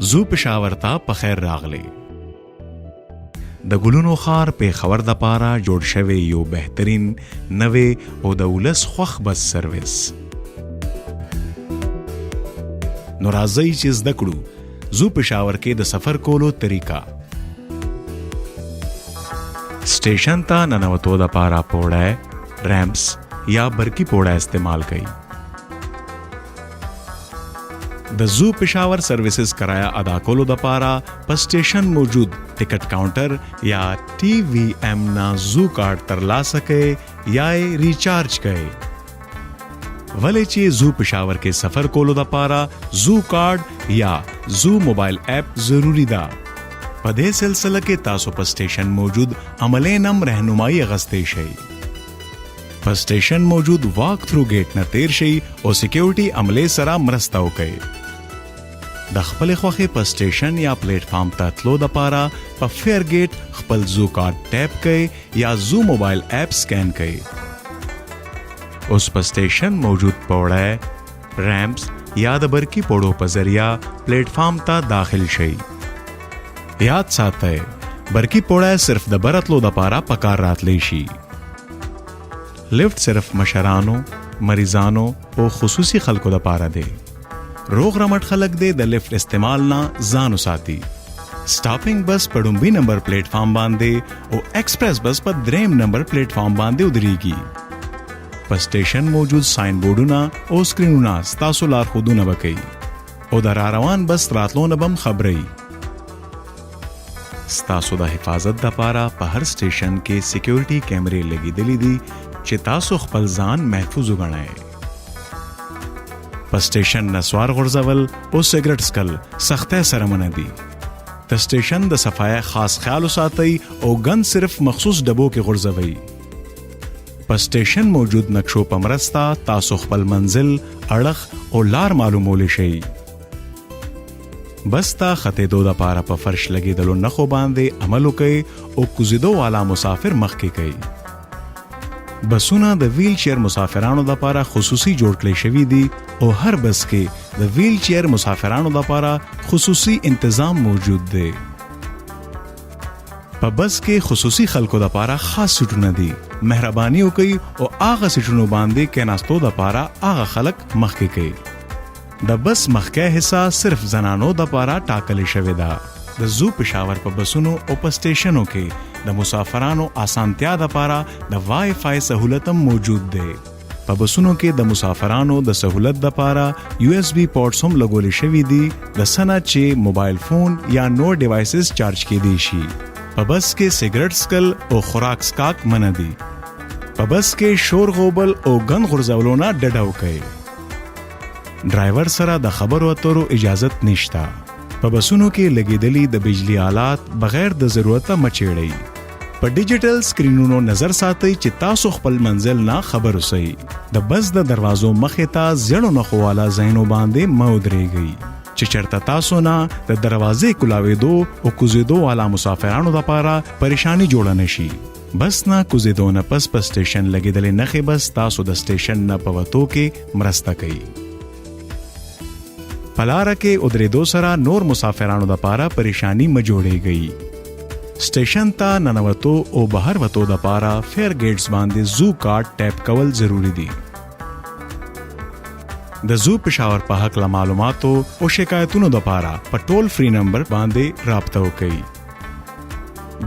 زو پېښور ته په خیر راغلی. د ګلونو ښار پېښور دپاره جوړ شوی یو بهترین نوی او د ولس خوښ بس سروس. نو راځئ چې زده کړو زو پېښور کې د سفر کولو طریقه. سټیشن ته ننوتو دپاره پوړی، ریمپس یا برقي پوړی استعمال کړئ. د زو پېښور سروسز کرایه ادا کولو دپاره په سټیشن موجود ټکټ کاؤنټر یا ټي وي ایم نه زو کارت ترلاسه کړئ یا یې ریچارج کړئ. ولې چې زو پېښور کې سفر کولو دپاره زو کارت یا زو موبایل اپ ضروری ده. په دې سلسله کې تاسو په سټیشن موجود عملې نم رهنمایي اغستی شئ. په سټیشن موجود واک تھرو گیټ نه تیر شئ او سکیورټي عملې سره مرسته وکړئ. د خپل خوښې په سټیشن یا پلیټ فارم ته تلو دپاره په فیر گیټ خپل زو کارت ټیپ کړئ یا زو موبایل اپ سکین کړئ. اوس په سټیشن موجود پوړی، ریمپس یا د برقي پوړو په ذریعه پلیټ فارم ته داخل شئ. یاد ساتئ برقي پوړی صرف د برتلو دپاره پکار راتلی شي. لفت صرف مشرانو، مریضانو او خصوصي خلکو دپاره دی. روغ رمټ خلک دی د لفت استعمال نه ځان وساتي. سټاپینګ بس په ډومبي نمبر پلیټ فارم باندې او ایکسپریس بس په 3 نمبر پلیټ فارم باندې ودرېږي. په سټیشن موجود ساين بورډونه او سکرینونه ستاسو لارښودونه وکړي او د راروان بس راتلو نه بم خبرئ. ستاسو د حفاظت دپاره په هر سټیشن کې سکیورټي کیمرې لګېدلې دي چې تاسو خپل ځان محفوظ وګڼئ. په سټیشن نه سوار غورځول او سګرټ څکل سختۍ سره منع دي. د سټیشن د صفایۍ خاص خیال وساتئ او ګن صرف مخصوص ډبو کې غورځوئ. په سټیشن موجود نقشو په مرسته تاسو خپل منزل، اړخ او لار معلومولی شئ. بس ته ختېدو دپاره په فرش لګېدلو نښو باندې عمل وکئ او کوزېدو والا مسافر مخکې کئ. بسونه د ویل چیر مسافرانو دپاره خصوصي جوړ کړی شوي دي او هر بس کې د ویل چیر مسافرانو دپاره خصوصي انتظام موجود دی. په بس کې خصوصي خلکو دپاره خاص سیټونه دي. مهرباني وکئ او هغه سیټونو باندې کېناستو دپاره هغه خلک مخکې کئ. د بس مخکې حصہ صرف زنانو دپاره ټاکلې شوې ده. د زو پېښور په بسونو او په سټیشنو کې د مسافرانو اسانتیا دپاره د وای فای سہولت هم موجود دی. په بسونو کې د مسافرانو د سہولت دپاره USB پورټس هم لګولې شوي دي د سنه چې موبایل فون یا نور ډیوایسز چارج کېدی شي. په بس کې سګرټ څکل او خوراک څښاک منع دي. په بس کې شور غوبل او ګن غورځولو نه ډډه وکئ. ډرایور سره د خبرو اترو اجازت نشته. په بسونو کې لګېدلي د بجلی آلات بغیر د ضرورته مچېړئ. په ډیجیټل سکرینونو نظر ساتئ چې تاسو خپل منزل نه خبر اوسئ. د بس د دروازو مخې ته زیړو نښو والا ځایونو باندې مه ودرېږئ چې چېرته تاسو نه د دروازې کولاوېدو او کوزېدو والا مسافرانو دپاره پریشانی جوړه نه شي. بس نه کوزېدو نه پس په سټیشن لګېدلې نښې بس تاسو د سټیشن نه په وتو کې مرسته کوي. په لاره کې ودرېدو سره نور مسافرانو دپاره پریشانی مه جوړېږئ. سټیشن ته ننوتو او بهر وتو دپاره فیر گیټس باندې زو کارت ټیپ کول ضروری دي. د زو پېښور په هکله معلوماتو او شکایتونو دپاره په ټول فری نمبر باندې رابطه وکئ.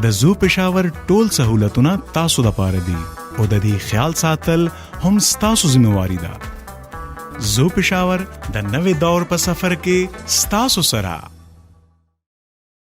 د زو پېښور ټول سہولتونه تاسو دپاره دي او د دې خیال ساتل هم ستاسو ذمہواری ده. زو پېښور د نوې دور په سفر کې ستاسو سره.